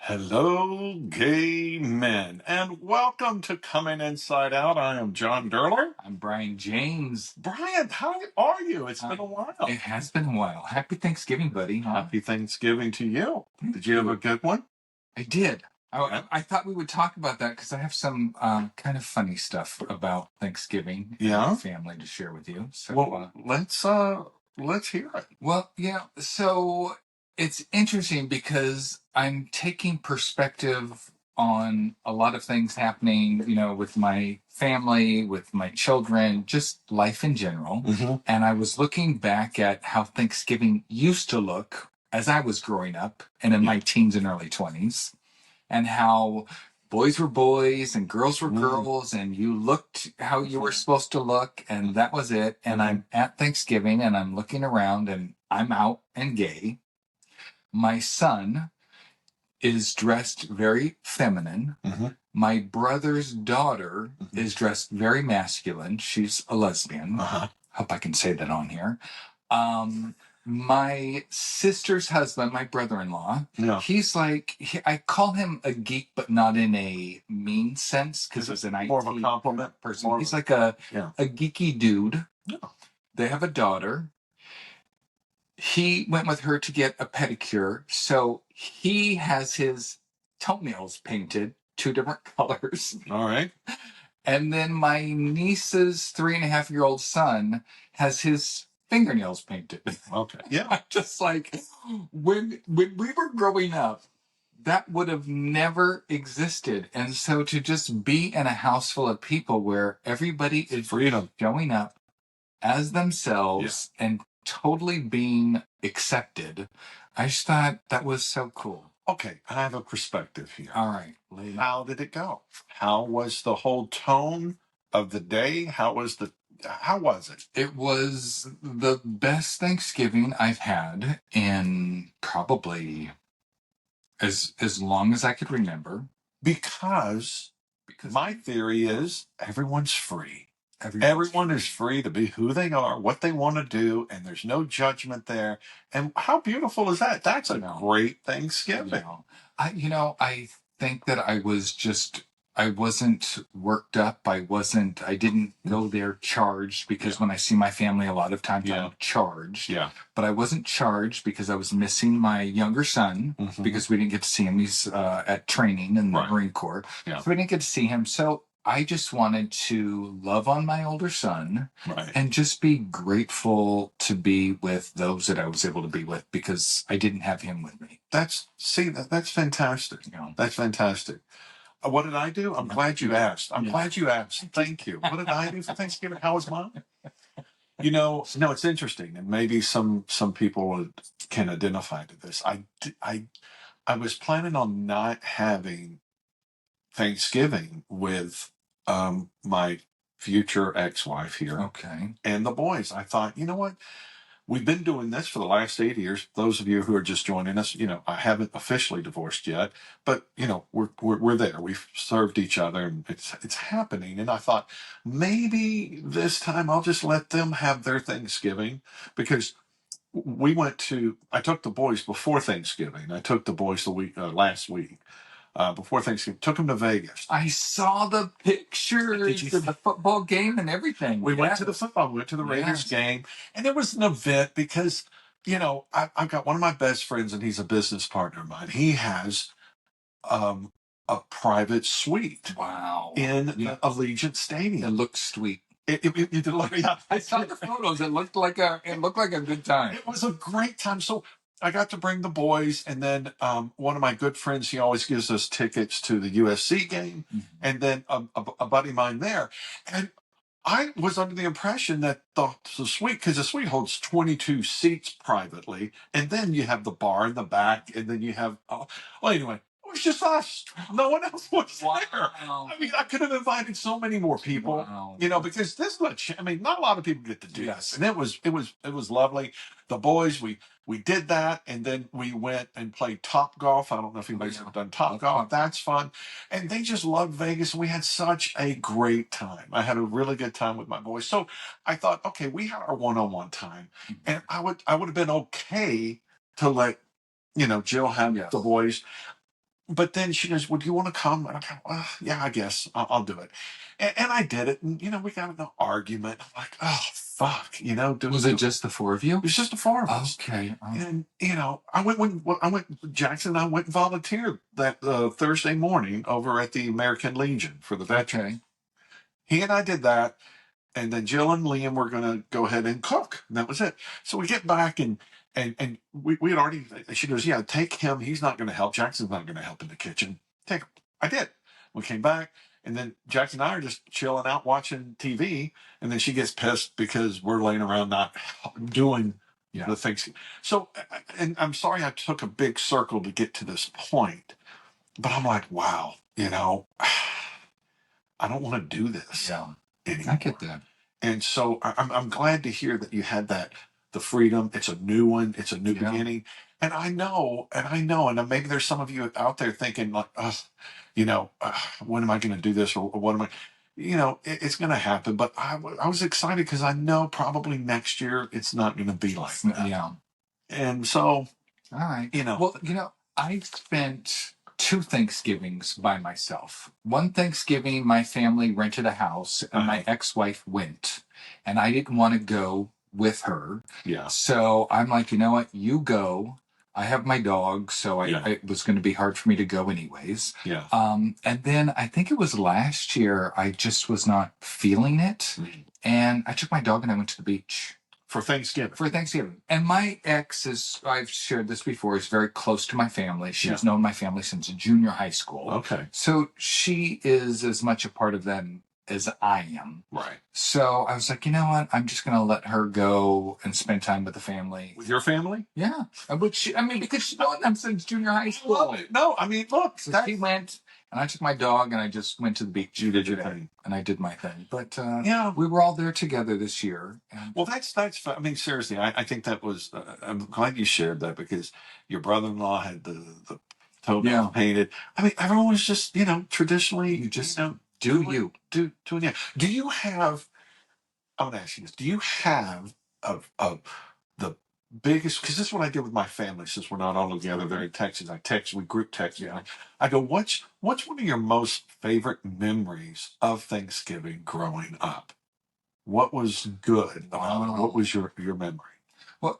Hello, gay men, and welcome to Coming Inside Out. I am John Derler. I'm Brian James. Brian, how are you? It's been a while. It has been a while. Happy Thanksgiving, buddy. Huh? Happy Thanksgiving to you. Did you have a good one? I did. I thought we would talk about that because I have some kind of funny stuff about Thanksgiving and my family to share with you. So, well, let's hear it. Well, yeah. So it's interesting because I'm taking perspective on a lot of things happening, with my family, with my children, just life in general. Mm-hmm. And I was looking back at how Thanksgiving used to look as I was growing up and in my teens and early 20s, and how boys were boys and girls were girls, and you looked how you were supposed to look, and that was it. And I'm at Thanksgiving and I'm looking around and I'm out and gay. My son is dressed very feminine. My brother's daughter is dressed very masculine. She's a lesbian. Hope I can say that on here. My sister's husband, my brother-in-law, he's like, I call him a geek, but not in a mean sense, because he's an IT more of a compliment person. He's like a geeky dude. They have a daughter. He went with her to get a pedicure, so he has his toenails painted 2 different colors. All right. And then my niece's 3.5-year-old son has his fingernails painted. Okay. Yeah. I'm just like, when we were growing up, that would have never existed. And so to just be in a house full of people where everybody is showing up as themselves and totally being accepted, I just thought that was so cool. Okay, I have a perspective here. All right. How did it go? How was the whole tone of the day? How was it? It was the best Thanksgiving I've had in probably as long as I could remember. Because my theory is everyone's free. Everyone is free to be who they are, what they want to do, and there's no judgment there. And how beautiful is that? That's a great Thanksgiving. I think that I wasn't worked up. I didn't go there charged, because when I see my family, a lot of times I'm charged. But I wasn't charged because I was missing my younger son, because we didn't get to see him. He's at training in the Marine Corps. So we didn't get to see him. So I just wanted to love on my older son and just be grateful to be with those that I was able to be with, because I didn't have him with me. That's fantastic. That's fantastic. What did I do? I'm glad you asked. Glad you asked. Thank you. What did I do for Thanksgiving? How was mine? No, it's interesting, and maybe some people can identify to this. I was planning on not having Thanksgiving with my future ex-wife here, and the boys. I thought, you know what? We've been doing this for the last 8 years. Those of you who are just joining us, I haven't officially divorced yet, but we're there. We've served each other, and it's happening. And I thought maybe this time I'll just let them have their Thanksgiving, because I took the boys before Thanksgiving. I took the boys last week. Before Thanksgiving, took them to Vegas. I saw the pictures of the football game and everything. We went to the football. We went to the Raiders game, and it was an event because, I've got one of my best friends, and he's a business partner of mine. He has a private suite. Wow. In the Allegiant Stadium. It looks sweet. It looked, I saw the photos. It looked like a good time. It was a great time. So I got to bring the boys, and then one of my good friends, he always gives us tickets to the USC game, and then a buddy of mine there. And I was under the impression that the suite, because the suite holds 22 seats privately, and then you have the bar in the back, and then you have, anyway. It was just us. No one else was there. I mean, I could have invited so many more people, because this much. I mean, not a lot of people get to do this, and it was lovely. The boys, we did that, and then we went and played Top Golf. I don't know if anybody's ever done Top Golf. That's fun, and they just loved Vegas. We had such a great time. I had a really good time with my boys. So I thought, okay, we had our one-on-one time, and I would have been okay to let Jill have the boys. but then she goes, "Well, do you want to come?" And I go, well, "Yeah, I guess I'll do it." And I did it, and we got in an argument. I'm like, "Oh fuck," Was it just the four of you? It was just the four of us. Okay. And Jackson and I went and volunteered that Thursday morning over at the American Legion for the veterans. Okay. He and I did that, and then Jill and Liam were going to go ahead and cook. And that was it. So we get back, and we had already. She goes, "Yeah, take him. He's not going to help. Jackson's not going to help in the kitchen. Take him." I did. We came back, and then Jackson and I are just chilling out watching TV, and then she gets pissed because we're laying around not doing the things. So, and I'm sorry I took a big circle to get to this point, but I'm like, wow, I don't want to do this anymore. I get that. And so I'm glad to hear that you had the freedom. It's a new one. It's a new beginning. And I know, and maybe there's some of you out there thinking like, when am I going to do this, or what am I? It's going to happen. But I was excited because I know probably next year it's not going to be like that. Yeah. And so, all right. Well, I spent 2 Thanksgivings by myself. One Thanksgiving, my family rented a house, and my ex-wife went, and I didn't want to go with her. Yeah. So I'm like, you know what? You go. I have my dog, so it was going to be hard for me to go anyways. Yeah. And then I think it was last year, I just was not feeling it, and I took my dog and I went to the beach. For Thanksgiving. And my ex I've shared this before, is very close to my family. She's known my family since junior high school. Okay. So she is as much a part of them as I am. Right. So I was like, you know what? I'm just going to let her go and spend time with the family. With your family? Yeah. Because she's known them since junior high school. Love it. No, look. So she went, and I took my dog, and I just went to the beach. You did your thing. And I did my thing. But yeah, we were all there together this year. And well, that's fun. Seriously, I think that was, I'm glad you shared that, because your brother-in-law had the toenails painted. Everyone was just, traditionally, you just do you have, I want to ask you this, do you have the biggest, because this is what I did with my family, since we're not all together there in Texas. We group text. I go, what's one of your most favorite memories of Thanksgiving growing up? What was good about it? What was your memory? Well,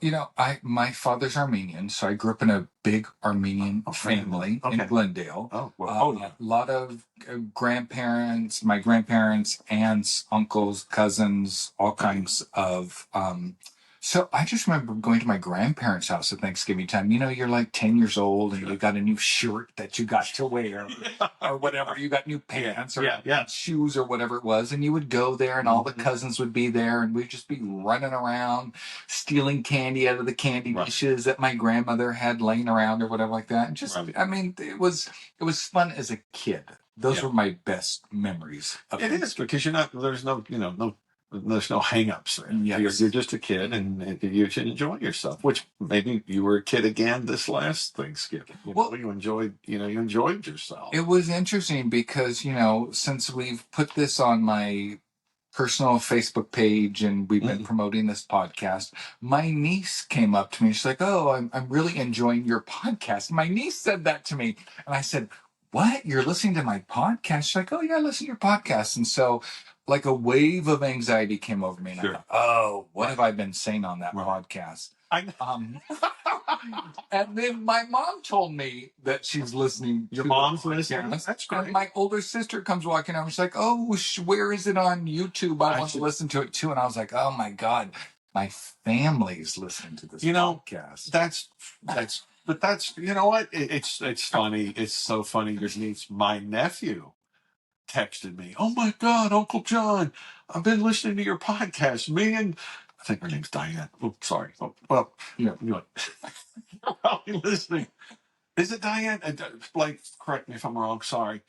my father's Armenian, so I grew up in a big Armenian family in Glendale. Oh, well, a lot of grandparents, my grandparents, aunts, uncles, cousins, all kinds of. So I just remember going to my grandparents' house at Thanksgiving time. You're like 10 years old, and you got a new shirt that you got to wear, or whatever. You got new pants or shoes or whatever it was, and you would go there, and all the cousins would be there, and we'd just be running around, stealing candy out of the candy dishes that my grandmother had laying around or whatever like that. And just, it was fun as a kid. Those were my best memories of it. It is, because there's no hang-ups there. Yes. You're just a kid, and you should enjoy yourself, which maybe you were a kid again this last Thanksgiving. You enjoyed yourself. It was interesting because, since we've put this on my personal Facebook page and we've been promoting this podcast, my niece came up to me. She's like, "Oh, I'm really enjoying your podcast." My niece said that to me, and I said, "What? You're listening to my podcast?" She's like, "Oh yeah, I listen to your podcast." And so, like, a wave of anxiety came over me, and I thought, "Oh, what have I been saying on that podcast?" And then my mom told me that she's listening. Your mom's listening? That's great. And my older sister comes walking out. She's like, "Oh, where is it on YouTube? I want to listen to it too." And I was like, "Oh my God, my family's listening to this podcast." But that's, you know what? It's funny. It's so funny. Your niece, my nephew, texted me, "Oh my God, Uncle John, I've been listening to your podcast. Me and," I think her name's Diane. Oh, sorry. Oh, well, you're probably listening. Is it Diane? Blake, correct me if I'm wrong. Sorry.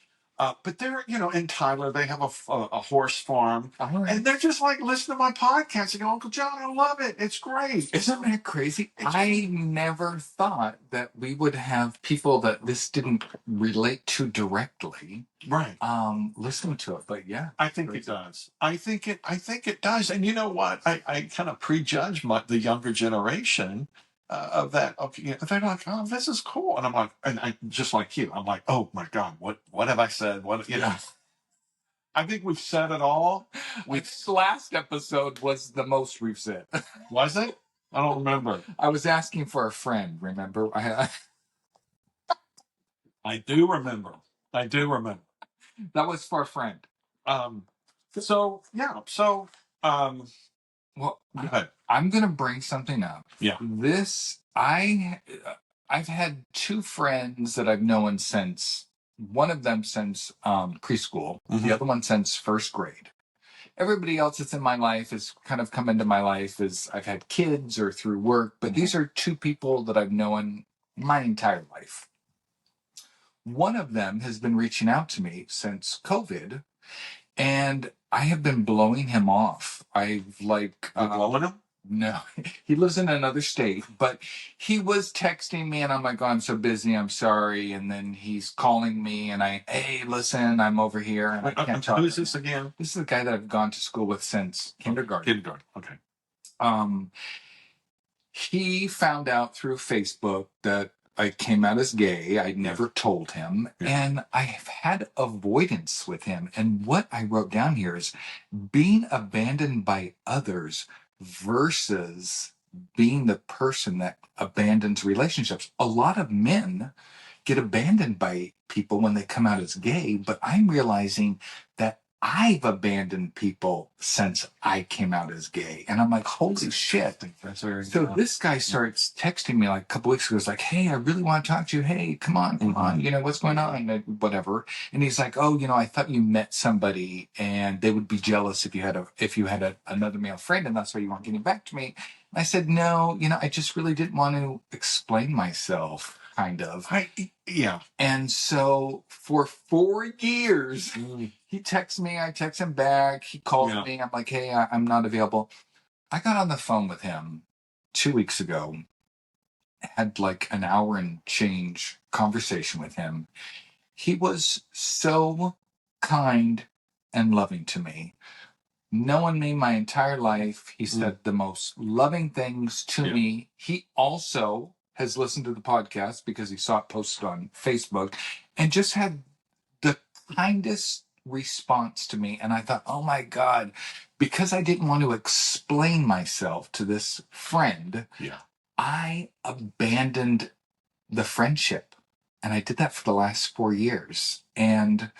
But they're, in Tyler, they have a horse farm, and they're just like, listen to my podcast and go, "Uncle John, I love it. It's great." Isn't that crazy? I never thought that we would have people that this didn't relate to directly, listening to it. But yeah, I think it does. I think it does. And you know what? I kind of prejudge the younger generation of that. They're like, oh, this is cool, and I'm like, and I just like you, I'm like, oh my god, what have I said? What you know? I think we've said it all. This last episode was the most we've said. Was it? I don't remember. I was asking for a friend. Remember? I do remember. I do remember. That was for a friend. So yeah. So Well, go ahead. I'm gonna bring something up. Yeah. I've had two friends that I've known since, one of them since preschool, the other one since first grade. Everybody else that's in my life has kind of come into my life as I've had kids or through work, but these are two people that I've known my entire life. One of them has been reaching out to me since COVID, and I have been blowing him off. I've like blowing him? No, he lives in another state, but he was texting me, and I'm like, oh, I'm so busy, I'm sorry. And then he's calling me, and hey, listen, I'm over here, and I can't talk. Who is this again? This is the guy that I've gone to school with since kindergarten. Kindergarten, okay. He found out through Facebook that I came out as gay. I never told him. And I have had avoidance with him. And what I wrote down here is being abandoned by others versus being the person that abandons relationships. A lot of men get abandoned by people when they come out as gay, but I'm realizing that I've abandoned people since I came out as gay. And I'm like, holy shit. So this guy starts texting me like a couple weeks ago. He's like, hey, I really want to talk to you. Hey, come on. You know, what's going on? And whatever. And he's like, oh, I thought you met somebody and they would be jealous if you had another male friend. And that's why you weren't getting back to me. And I said, no, I just really didn't want to explain myself. Kind of. Yeah. And so for 4 years, he texts me, I text him back, he calls me, I'm like, hey, I'm not available. I got on the phone with him 2 weeks ago, had like an hour and change conversation with him. He was so kind and loving to me. Knowing me my entire life, he said the most loving things to me. He also has listened to the podcast because he saw it posted on Facebook and just had the kindest response to me. And I thought, oh my God, because I didn't want to explain myself to this friend, I abandoned the friendship. And I did that for the last 4 years. And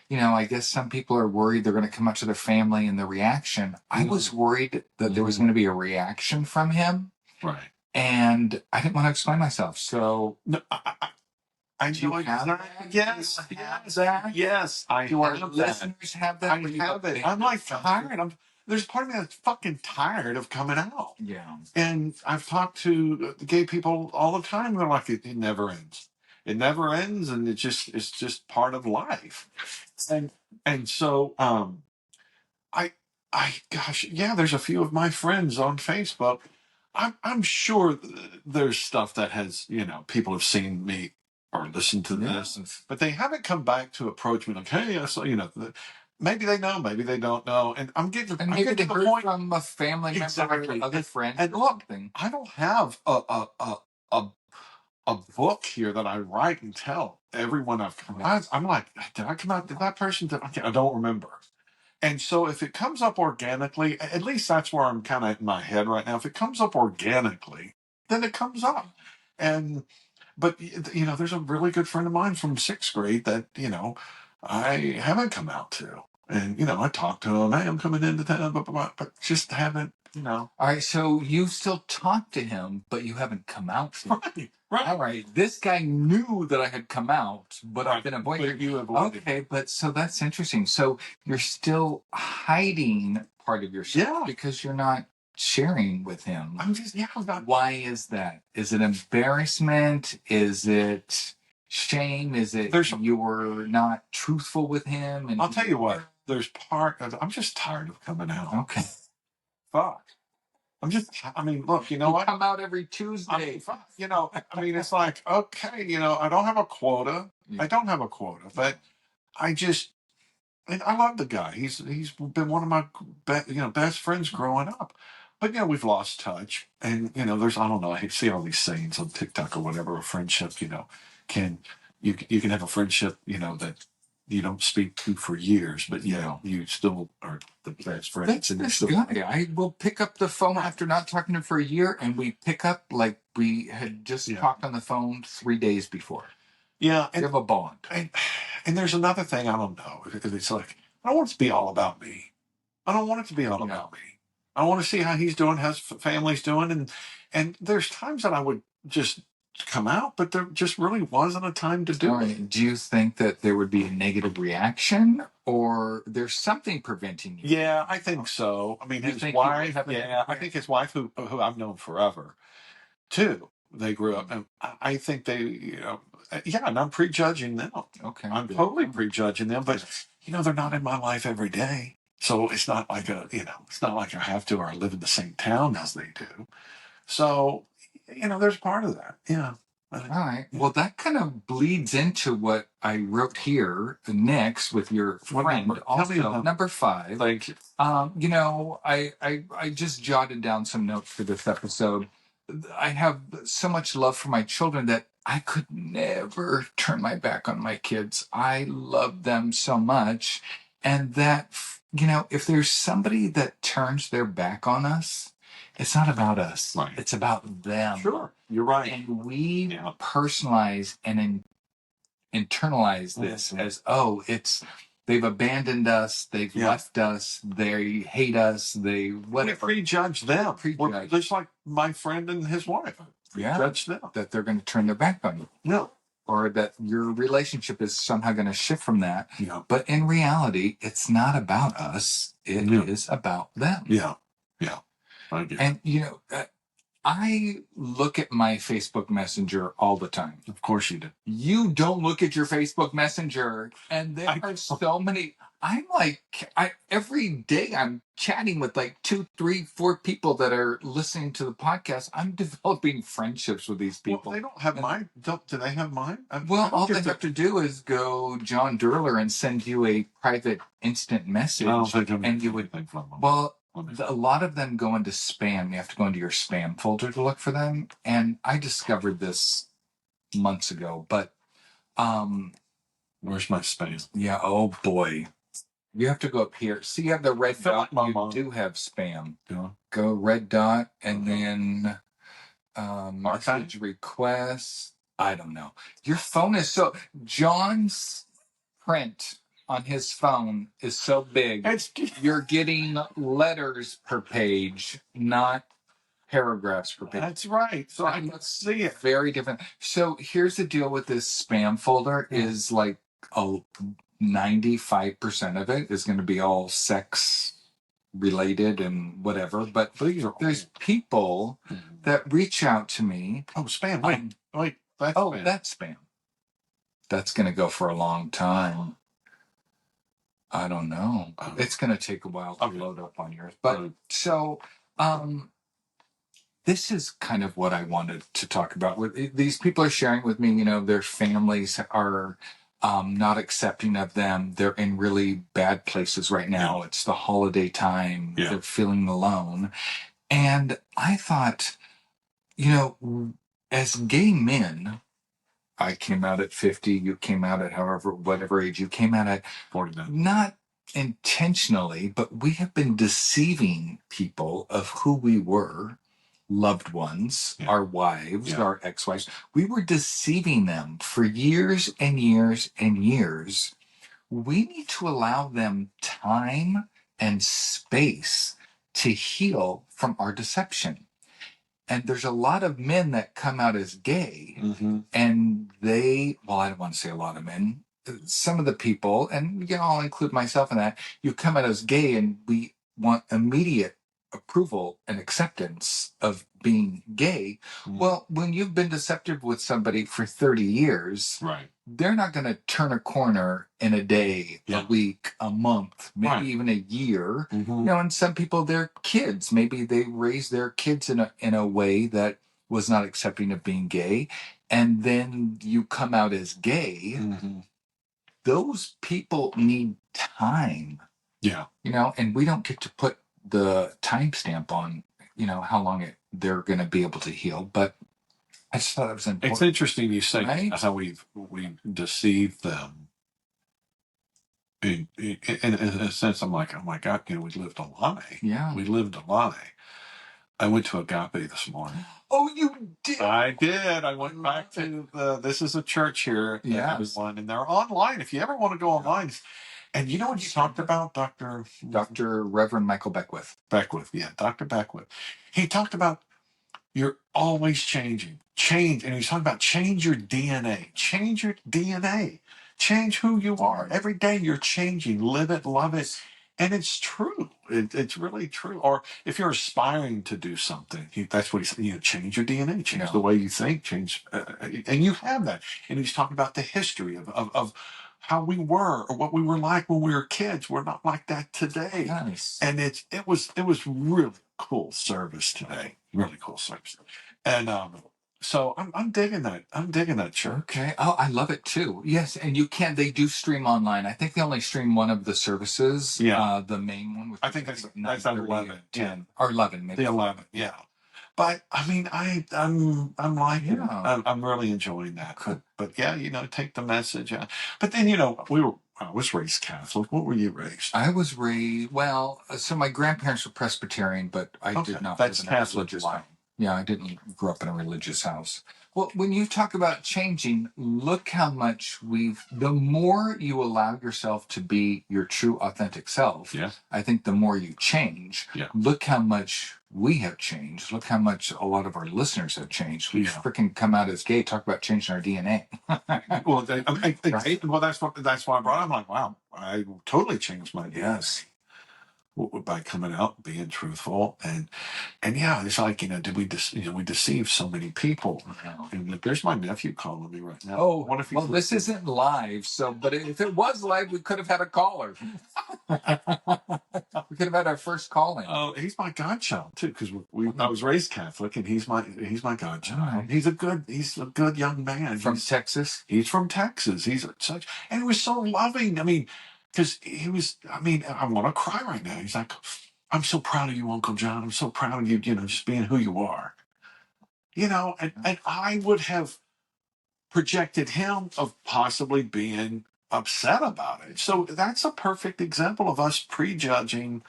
I guess some people are worried they're going to come up to their family and the reaction. I was worried that there was going to be a reaction from him. Right. And I didn't want to explain myself. So, no, I know exactly. Yes. I do our have listeners have that? I have it. I'm like tired. There's part of me that's fucking tired of coming out. Yeah. And I've talked to gay people all the time. They're like, it never ends. It never ends, and it's just part of life. And so gosh, yeah, there's a few of my friends on Facebook. I'm sure there's stuff that has, people have seen me or listened to this, but they haven't come back to approach me like, hey, I saw, maybe they know, maybe they don't know. And I'm getting to the point from a family member or other friend. And look, I don't have a book here that I write and tell everyone I've come out. I'm like, did I come out? Did that person? I don't remember. And so if it comes up organically, at least that's where I'm kind of in my head right now. If it comes up organically, then it comes up. But there's a really good friend of mine from 6th grade that, I haven't come out to. And, I talked to him, hey, I'm coming into town, but just haven't, All right, so you still talk to him, but you haven't come out to him. Right. All right, this guy knew that I had come out, but I've been avoiding. But you avoided. Okay, but so that's interesting. So you're still hiding part of yourself because you're not sharing with him. I'm just, Why is that? Is it embarrassment? Is it shame? Is it you were not truthful with him? And I'll tell you what, there's part of, I'm just tired of coming out. Okay. Fuck. Look, you know what? Come out every Tuesday. It's like, okay, I don't have a quota. I don't have a quota, but I love the guy. He's been one of my best friends growing up. But yeah, we've lost touch. And, there's, I don't know, I see all these sayings on TikTok or whatever, a friendship, can, you can have a friendship, that you don't speak to for years, but you still are the best friends. That's this guy. I will pick up the phone after not talking to him for a year, and we pick up like we had just talked on the phone 3 days before. Yeah. We have a bond. And there's another thing, I don't know. It's like, I don't want it to be all about me. I don't want it to be all about me. I want to see how he's doing, how his family's doing. And there's times that I would just come out, but there just really wasn't a time to do it. Do you think that there would be a negative reaction, or there's something preventing you? Yeah, I think so. I mean, his wife, I think his wife, who I've known forever, too, they grew up, and I think they, and I'm prejudging them. Okay. I'm totally prejudging them, but, they're not in my life every day. So it's not like it's not like I have to, or I live in the same town as they do. So, there's part of that. Yeah. All right. Well, that kind of bleeds into what I wrote here next with your friend. Also, number 5. Thank you. I just jotted down some notes for this episode. I have so much love for my children that I could never turn my back on my kids. I love them so much. And that, if there's somebody that turns their back on us, it's not about us. Right. It's about them. Sure. You're right. And we personalize and internalize this as, they've abandoned us, they've left us, they hate us, they whatever. We prejudge them. Just like my friend and his wife. Prejudge them. That they're going to turn their back on you. No. Or that your relationship is somehow going to shift from that. Yeah. But in reality, it's not about us. It is about them. Yeah. Yeah. I get and, I look at my Facebook Messenger all the time. Of course you do. You don't look at your Facebook Messenger, and there are so many. I'm like, every day I'm chatting with like 2, 3, 4 people that are listening to the podcast. I'm developing friendships with these people. Well, they don't have mine. Do they have mine? All they have to do is go John Durler and send you a private instant message. I don't think and you would. Well, a lot of them go into spam. You have to go into your spam folder to look for them. And I discovered this months ago, but where's my spam? Yeah, oh boy. You have to go up here. See, you have the red dot. You do have spam. Yeah. Go red dot and then message requests. I don't know. Your phone is so John's print on his phone is so big. You're getting letters per page, not paragraphs per page. That's right. So I can see it. Very different. So here's the deal with this spam folder is like 95% of it is going to be all sex related and whatever. But there's people that reach out to me. Oh, spam. Wait. That's spam. That's spam. That's going to go for a long time. I don't know. It's going to take a while to load up on yours. But so, this is kind of what I wanted to talk about. With these people are sharing with me, their families are not accepting of them. They're in really bad places right now. Yeah. It's the holiday time. Yeah. They're feeling alone. And I thought, as gay men, I came out at 50, you came out at whatever age you came out at, 49. Not intentionally, but we have been deceiving people of who we were, loved ones, our wives, our ex-wives. We were deceiving them for years and years and years. We need to allow them time and space to heal from our deception. And there's a lot of men that come out as gay, and I don't want to say a lot of men, some of the people, and I'll include myself in that, you come out as gay and we want immediate approval and acceptance of being gay. Well, when you've been deceptive with somebody for 30 years, right, they're not going to turn a corner in a day, a week, a month, maybe even a year. And some people, they're kids. Maybe they raise their kids in a way that was not accepting of being gay. And then you come out as gay. Those people need time. Yeah. And we don't get to put the timestamp on how long they're going to be able to heal. But I just thought it was important. It's interesting you say Right? how we deceive them. In a sense, I'm like, oh my God, we lived a lie. Yeah. We lived a lie. I went to Agape this morning. Oh, you did? I did. I went back to this is a church here. Yes. And they're online. If you ever want to go online. And you know what you talked about, Dr. Reverend Michael Beckwith. Yeah, Dr. Beckwith. He talked about you're always changing. Change. And he's talking about change your DNA. Change your DNA. Change who you are. Every day you're changing. Live it, love it. And it's true. It's really true. Or if you're aspiring to do something, that's what he's saying. Change your DNA. Change the way you think. Change. And you have that. And he's talking about the history of how we were or what we were like when we were kids. We're not like that today. Nice. And it was really cool service today. Really cool service. And so I'm digging that. I'm digging that church. Okay. Oh, I love it too. Yes, and they do stream online. I think they only stream one of the services. Yeah. The main one. Which I think that's 11, 10 or 11, maybe. The 11, yeah. But I mean, I'm liking it. I'm really enjoying that. But yeah, take the message. But then I was raised Catholic. What were you raised? I was raised so my grandparents were Presbyterian, but I did not. That's Catholic as well. Yeah, I didn't grow up in a religious house. Well, when you talk about changing, look how much the more you allow yourself to be your true, authentic self, I think the more you change. Yeah. Look how much we have changed. Look how much a lot of our listeners have changed. We've freaking come out as gay, talk about changing our DNA. Well, right? Well, that's why I brought it. I'm like, wow, I totally changed my DNA. Yes. By coming out, being truthful, and yeah, it's like did we we deceive so many people? And there's my nephew calling me right now. Oh, what if this isn't live? But if it was live, we could have had a caller. We could have had our first calling. Oh, he's my godchild too, because I was raised Catholic, and he's my godchild. Right. He's a good young man from Texas. He's from Texas. He's such, and he was so loving. I mean. Because I want to cry right now. He's like, I'm so proud of you, Uncle John. I'm so proud of you, just being who you are. And I would have projected him of possibly being upset about it. So that's a perfect example of us prejudging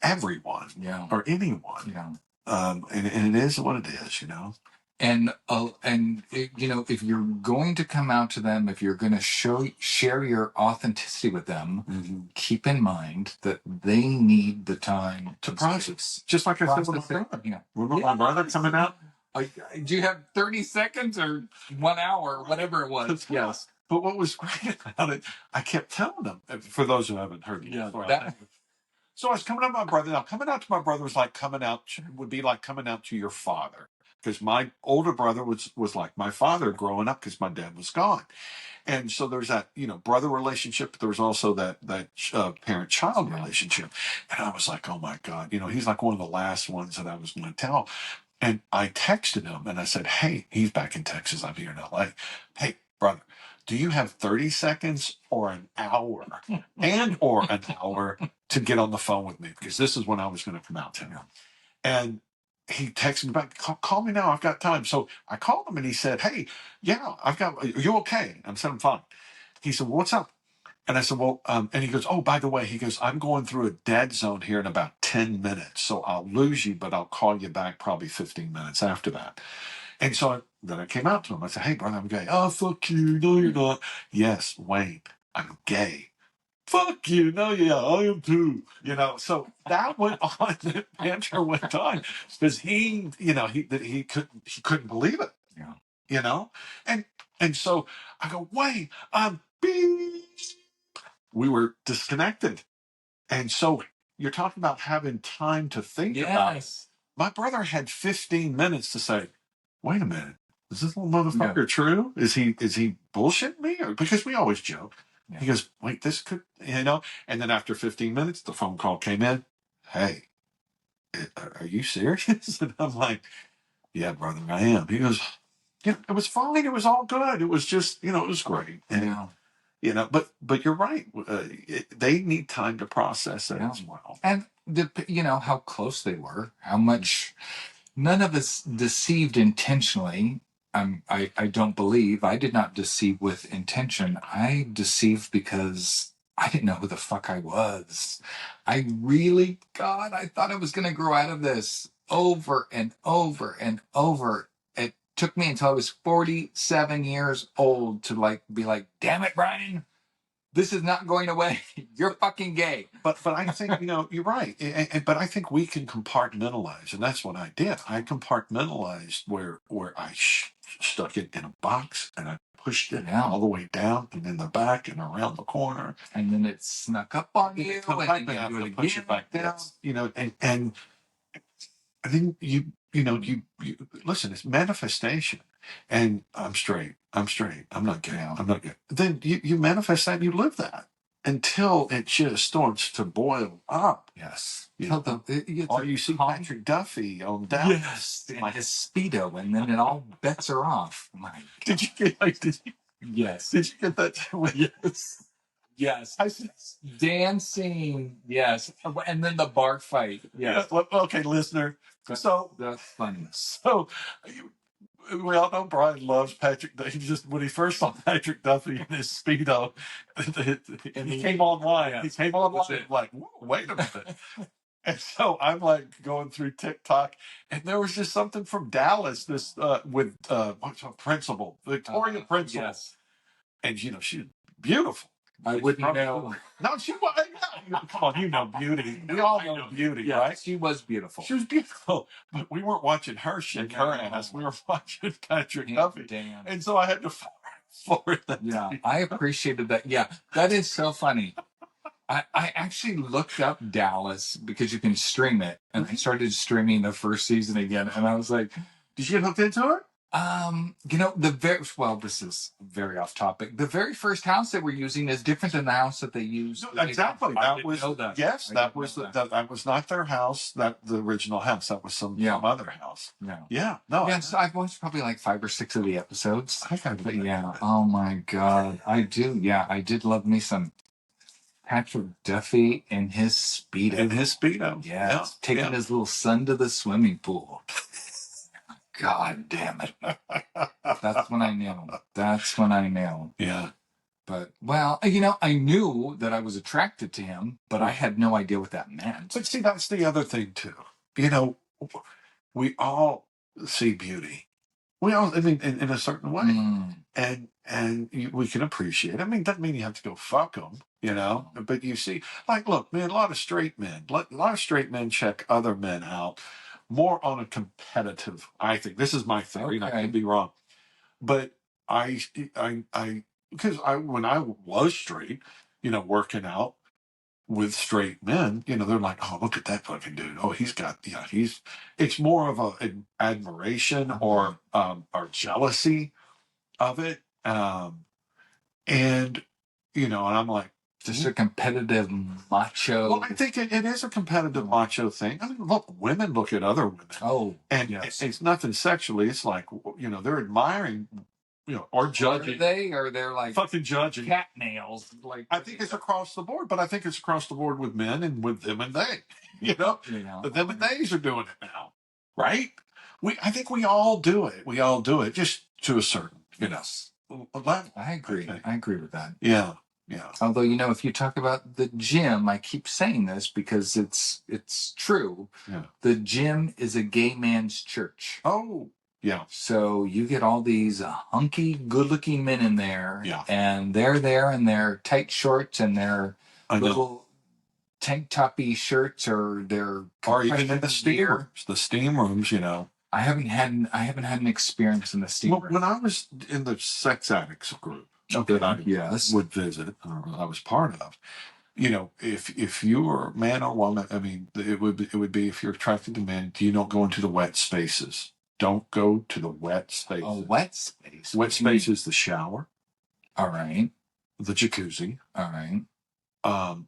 everyone or anyone. Yeah. And it is what it is, And if you're going to come out to them, if you're going to share your authenticity with them, keep in mind that they need the time to process. Just like I said with my brother. My brother coming out. Do you have 30 seconds or 1 hour, whatever it was? Yes. But what was great about it, I kept telling them, for those who haven't heard me before. So I was coming out to my brother. Now, coming out to my brother would be like coming out to your father. Because my older brother was like my father growing up because my dad was gone. And so there's that, brother relationship. But there was also that parent-child relationship. And I was like, oh, my God. He's like one of the last ones that I was going to tell. And I texted him and I said, hey, he's back in Texas. I'm here in LA. Hey, brother, do you have 30 seconds or an hour or an hour to get on the phone with me? Because this is when I was going to come out to him. And he texted me back, call me now. I've got time. So I called him and he said, hey, yeah, are you okay? I said, I'm fine. He said, well, what's up? And I said, well, and he goes, oh, by the way, I'm going through a dead zone here in about 10 minutes. So I'll lose you, but I'll call you back probably 15 minutes after that. And so then I came out to him. I said, hey, brother, I'm gay. Oh, fuck you. No, you're not. Yes, Wayne, I'm gay. Fuck you. No, yeah, I am too. So that went on. The banter went on because he couldn't believe it. Yeah. And so I go, Wayne, beep. We were disconnected. And so you're talking about having time to think about it. My brother had 15 minutes to say, wait a minute, is this little motherfucker true? Is he bullshitting me? Or, because we always joke. Yeah. He goes, wait, this could, and then after 15 minutes, the phone call came in. Hey, are you serious? And I'm like, yeah, brother, I am. He goes, it was fine. It was all good. It was just, it was great. And, but you're right. They need time to process it as well. And you know, how close they were, how much. None of us deceived intentionally. I don't believe. I did not deceive with intention. I deceived because I didn't know who the fuck I was. I really, God, I thought I was going to grow out of this over and over and over. It took me until I was 47 years old to like be like, damn it, Brian, this is not going away. You're fucking gay. But I think, you're right. But I think we can compartmentalize, and that's what I did. I compartmentalized where I stuck it in a box and I pushed it all the way down and in the back and around the corner, and then it snuck up on you, and then you have to push it back down. And I think you listen. It's manifestation, and I'm straight. I'm straight. I'm not gay. I'm not gay. Then you manifest that. And you live that until it just starts to boil up. Yes. Or you see Patrick Duffy on Dallas. Yes, in his Speedo, and then it all bets are off. My God. Did you get Yes. Did you get that? Yes. Yes. I said, dancing. Yes. And then the bar fight. Yes. yeah, okay, listener. So that's funny. So we all know Brian loves Patrick. He just when he first saw Patrick Duffy in his Speedo, he came online. Yes. He came online like, whoa, wait a minute. And so I'm like going through TikTok, and there was just something from Dallas. This with what's her principal, Victoria Principal, yes. And she's beautiful. I wouldn't know. No, she was. Come on, beauty. We all know beauty, yes, right? She was beautiful. She was beautiful, but we weren't watching her shake her ass. We were watching Patrick Duffy. Damn. And so I had to forward that. Yeah, I appreciated that. Yeah, that is so funny. I actually looked up Dallas because you can stream it, and I started streaming the first season again, and I was like, did you get hooked into it? This is very off topic. The very first house that we're using is different than the house that they used. No, exactly. That was yes. That was not their house. The original house. That was some other house. Yeah. No. Yes, I've watched probably like 5 or 6 of the episodes. I got it. Yeah. Oh my God, I do. Yeah, I did love me some Patrick Duffy in his Speedo. Yeah. Taking his little son to the swimming pool. God damn it. That's when I knew. Yeah. But, well, I knew that I was attracted to him, but I had no idea what that meant. But see, that's the other thing, too. We all see beauty. We all, in a certain way. And we can appreciate it. I mean, doesn't mean you have to go fuck them, But you see, like, look, man, a lot of straight men check other men out more on a competitive. I think this is my theory. Okay. And I could be wrong, but because when I was straight, working out with straight men, they're like, oh, look at that fucking dude. Oh, it's more of an admiration or jealousy of it. And I'm like, just a competitive macho. Well, I think it is a competitive macho thing. I mean, look, women look at other women. Oh, and yes. It's nothing sexually. It's like, they're admiring, or judging. Or they're like fucking judging. Cat nails. Like, I think it's across the board, but I think it's across the board with men and with them and they. The them and theys are doing it now, right? I think we all do it. We all do it, just to a certain, level. I agree. I agree with that. Yeah. Yeah. Although, if you talk about the gym, I keep saying this because it's true. Yeah. The gym is a gay man's church. Oh, yeah. So you get all these hunky, good-looking men in there. Yeah. And they're there in their tight shorts and their little tank toppy shirts or their even in the steam rooms. The steam rooms, I haven't had an experience in the steam room. When I was in the sex addicts group. That I would visit, I was part of. If you are man or woman, I mean, it would be if you're attracted to men, you don't go into the wet spaces. Don't go to the wet spaces. Oh, wet space. Wet space is the shower. All right. The jacuzzi. All right.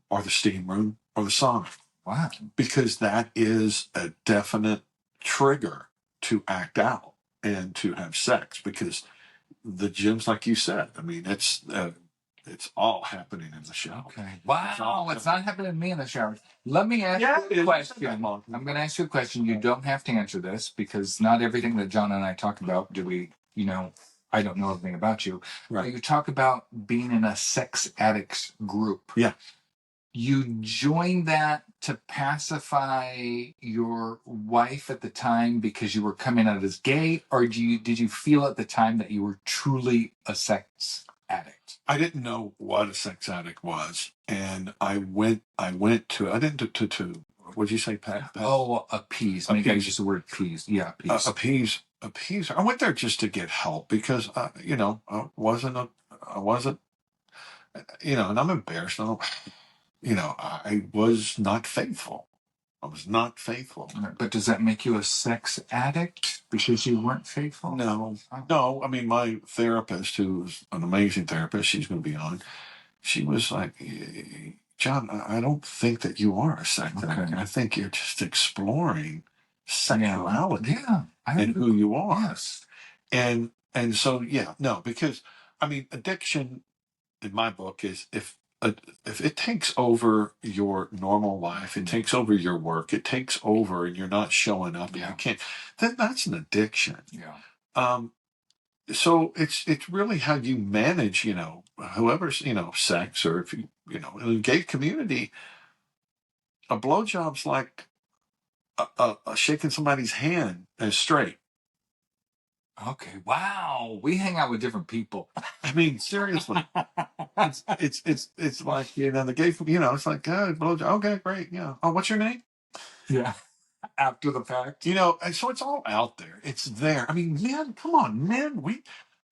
Or the steam room or the sauna. Wow. Because that is a definite trigger to act out and to have sex because the gyms, like you said, I mean, it's It's all happening in the shower. Okay. Wow, it's not happening to me in the shower. Let me ask you a question. I'm going to ask you a question. You don't have to answer this because not everything that John and I talk about do we, I don't know everything about you. Right. You talk about being in a sex addicts group. Yeah. You joined that to pacify your wife at the time because you were coming out as gay, or did you feel at the time that you were truly a sex addict? I didn't know what a sex addict was, and I went to I didn't to what did you say, Pat? Oh, appease. Maybe I use the word appease. Yeah, appease. Appease. I went there just to get help because I wasn't and I'm embarrassed. I was not faithful. I was not faithful. But does that make you a sex addict because you weren't faithful? No. No. I mean, my therapist, who's an amazing therapist, she's going to be on, she was like, John, I don't think that you are a sex addict. I think you're just exploring sexuality and who you are. Yes. And so, no, because, I mean, addiction in my book is if it takes over your normal life, it takes over your work, it takes over, and you're not showing up, and you can't, then that's an addiction. Yeah. So it's really how you manage, whoever's, sex, or if you, in the gay community, a blowjob's like shaking somebody's hand as straight. Okay. Wow. We hang out with different people. I mean, seriously, it's like, the gay, it's like, blowjob. Okay, great. Yeah. Oh, what's your name? Yeah. After the fact. And so it's all out there. It's there. I mean, men, come on, men.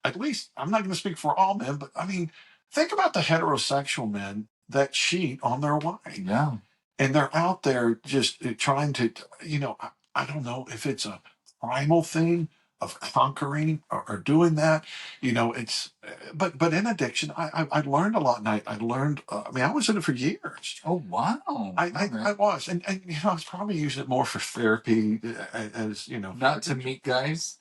At least, I'm not going to speak for all men, but I mean, think about the heterosexual men that cheat on their wife. Yeah. And they're out there just trying to, I don't know if it's a primal thing of conquering or doing that. But in addiction, I learned a lot, and I learned. I mean, I was in it for years. Oh wow! I was, and I was probably using it more for therapy, as not to meet guys.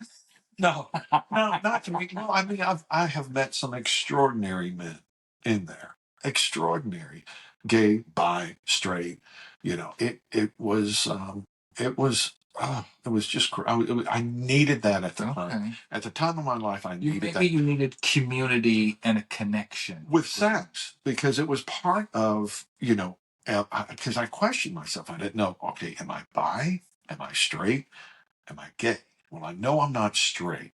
No, not to meet. No, I mean, I have met some extraordinary men in there. Extraordinary, gay, bi, straight. It was just. I needed that at the time. At the time of my life, I needed that. You needed community and a connection with sex, because it was part of, because I questioned myself. I didn't know. Okay, am I bi? Am I straight? Am I gay? Well, I know I'm not straight.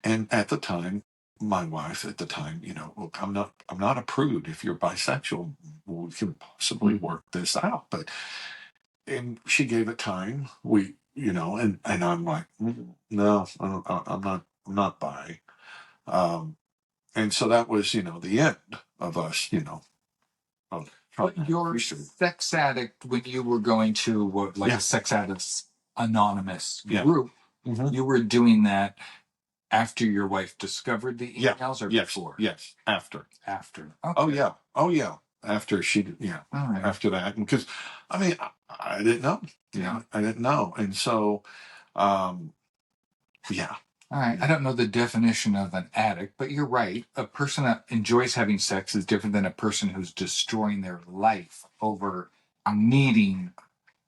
And at the time, my wife at the time, look, I'm not a prude. If you're bisexual, we can possibly work this out. And she gave it time. And I'm like, no, I'm not bi. And so that was, the end of us, But you're sex addict when you were going to a sex addicts anonymous group. Mm-hmm. You were doing that after your wife discovered the emails, or before? Yes, after. Okay. Oh yeah. After she, right. After that, because I mean, I didn't know. Yeah, I didn't know, and so, yeah. All right. I don't know the definition of an addict, but you're right. A person that enjoys having sex is different than a person who's destroying their life over needing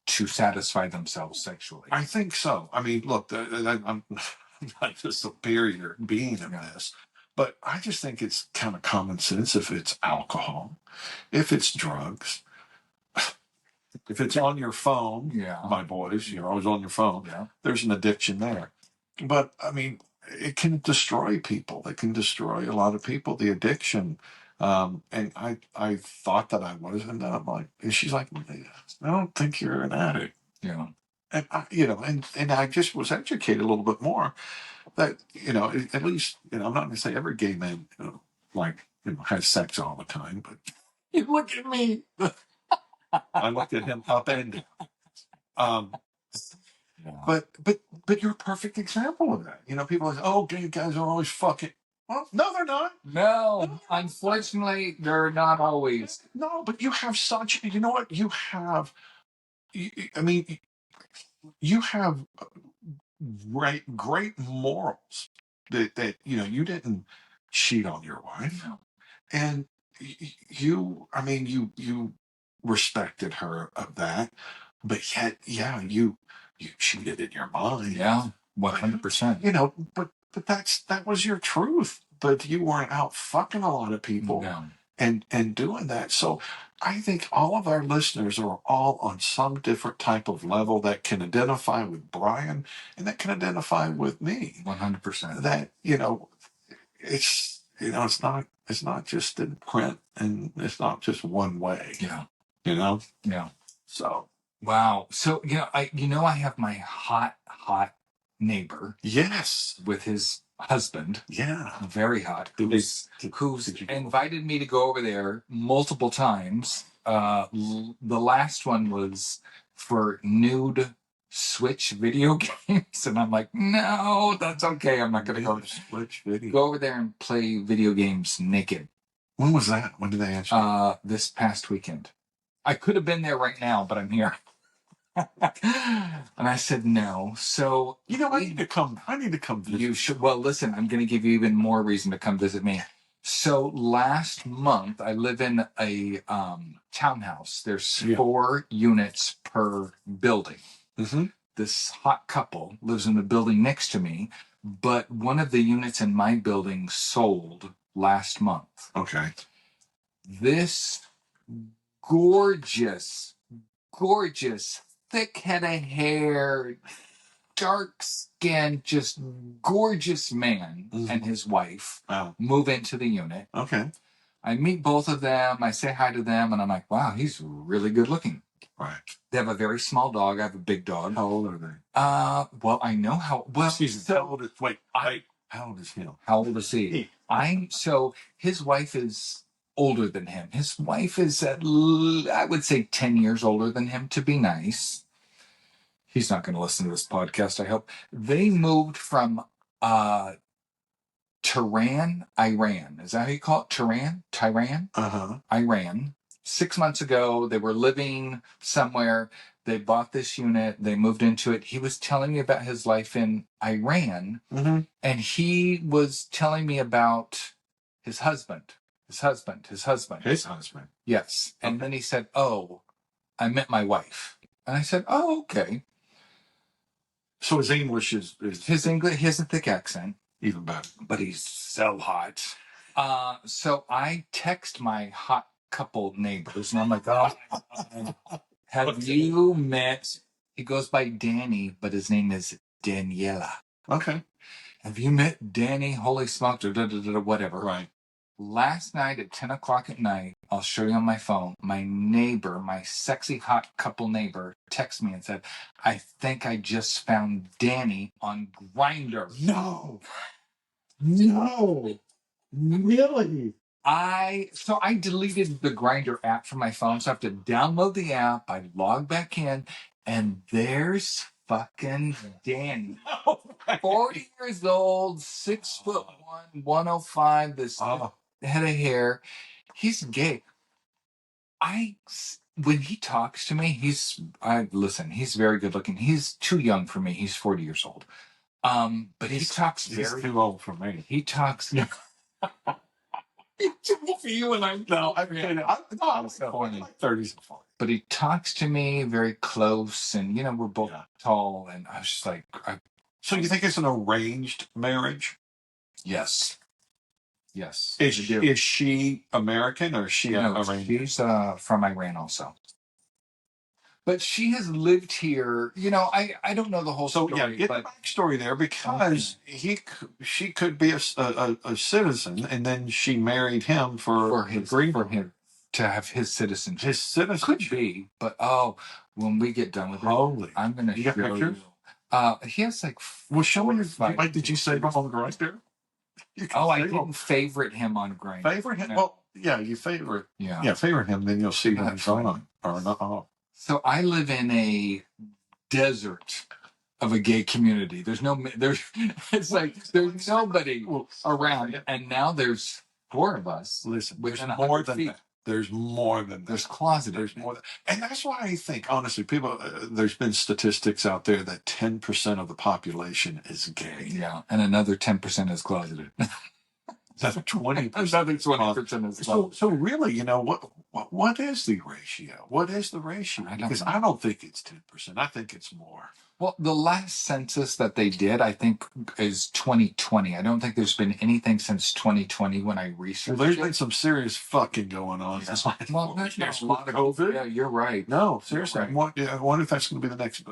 to satisfy themselves sexually. I think so. I mean, look, I'm not the superior being in this, but I just think it's kind of common sense. If it's alcohol, if it's drugs, if it's on your phone, my boys, you're always on your phone. Yeah. There's an addiction there. But I mean, it can destroy people. It can destroy a lot of people, the addiction. And I thought that I was, and then I'm like, and she's like, I don't think you're an addict. Yeah. And and I just was educated a little bit more that, at least, I'm not going to say every gay man, has sex all the time, but you look at me. I looked at him up and down. But you're a perfect example of that. People are like, oh, gay guys are always fucking. Well, no, they're not. No, unfortunately, they're not always. No, but you have such. You know what? You have. I mean, you have great morals that you didn't cheat on your wife, and I mean, you respected her of that, but yet, yeah, you cheated in your mind. Yeah, 100%. You know, but that was your truth. But you weren't out fucking a lot of people. No. And doing that. So I think all of our listeners are all on some different type of level that can identify with Brian and that can identify with me. 100%. That, it's not just in print and it's not just one way. Yeah. Yeah. So wow. So I have my hot neighbor. Yes. With his husband. Yeah. Very hot. Who's invited me to go over there multiple times. The last one was for nude Switch video games, and I'm like, no, that's okay. I'm not going to go Switch video. Go over there and play video games naked. When was that? When did they ask you? This past weekend. I could have been there right now, but I'm here. And I said no. So I need to come. Visit. You should. Well, listen. I'm going to give you even more reason to come visit me. So last month, I live in a townhouse. There's 4 units per building. Mm-hmm. This hot couple lives in the building next to me, but one of the units in my building sold last month. Okay. This gorgeous, thick head of hair, dark skin, just gorgeous man and his wife move into the unit. Okay. I meet both of them. I say hi to them, and I'm like, wow, he's really good looking. Right. They have a very small dog. I have a big dog. How old are they? Well, I know how. Well, how old is? Wait. How old is him? How old is he? So his wife is older than him. His wife is I would say 10 years older than him, to be nice. He's not going to listen to this podcast, I hope. They moved from Tehran, Iran. Is that how you call it? Tehran? Uh-huh. Iran. 6 months ago, they were living somewhere. They bought this unit. They moved into it. He was telling me about his life in Iran. Mm-hmm. And he was telling me about his husband. His husband. Yes. And then he said, oh, I met my wife. And I said, oh, okay. So his English is his English. He has a thick accent, even better, but he's so hot. So I text my hot couple neighbors, and I'm like, "Oh, have you met?" He goes by Danny, but his name is Daniela. Okay. Have you met Danny? Holy smokes, or whatever. Right. Last night at 10 o'clock at night, I'll show you on my phone, my neighbor, my sexy hot couple neighbor, texted me and said, I think I just found Danny on Grindr. No. Really? So I deleted the Grindr app from my phone, so I have to download the app. I log back in, and there's fucking Danny. 40 years old, 6'1", 105, this head of hair. He's gay. When he talks to me, he's very good looking. He's too young for me. He's 40 years old. But he talks he's very too old for me. He talks He's too old for you, and I'm I'm 40, like 30s and 40s. But he talks to me very close, and we're both tall, and I was just like, so you think it's an arranged marriage? Yes. Is she American or is she arranged? She's from Iran also. But she has lived here. I don't know the whole story. So get the backstory there, because she could be a citizen, and then she married him for him to have his citizenship. His citizenship could be, but when we get done with it, I'm going to show you. He has like. Well, show me. Did you save him on Grindr? I didn't favorite him on Grindr. Favorite him? Well, yeah, you favorite. Yeah, favorite him, then you'll see when he's on or not. So I live in a desert of a gay community. It's like there's nobody around, and now there's 4 of us. Listen, there's more than that. There's more than that. There's closeted. There's more and that's why I think, honestly, people. There's been statistics out there that 10% of the population is gay. Yeah, and another 10% is closeted. That's 20%. Another 20% is So really, what is the ratio? What is the ratio? Because I don't think it's 10%. I think it's more. Well, the last census that they did, I think, is 2020. I don't think there's been anything since 2020 when I researched There's it. been some serious fucking going on. Yeah. Like, Well, there's a lot of COVID. Yeah, you're right. No, seriously. Right. I wonder if that's going to be the next.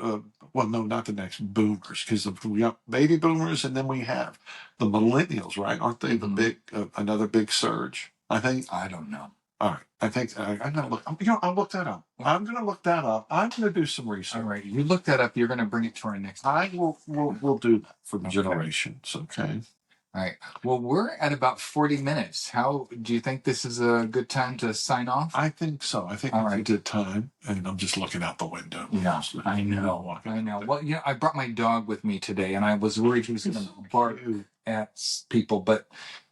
Well, no, not the next boomers, because we got baby boomers, and then we have the millennials, right? Aren't they the big another big surge? I think. I don't know. All right, I think I'm gonna look. I'll look that up. I'm gonna look that up. I'm gonna do some research. All right, you look that up. You're going to bring it to our next. I will. We'll do that for the generations. Okay. All right. Well, we're at about 40 minutes. How do you think this is a good time to sign off? I think so. I think it's a good time, and I'm just looking out the window. Yeah, I know. I know. Well, I brought my dog with me today, and I was worried he was going to bark at people, but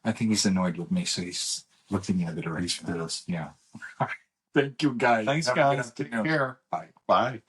I think he's annoyed with me, so he's looking the other direction. Yeah. Thank you, guys. Thanks, guys. Take care. Bye. Bye.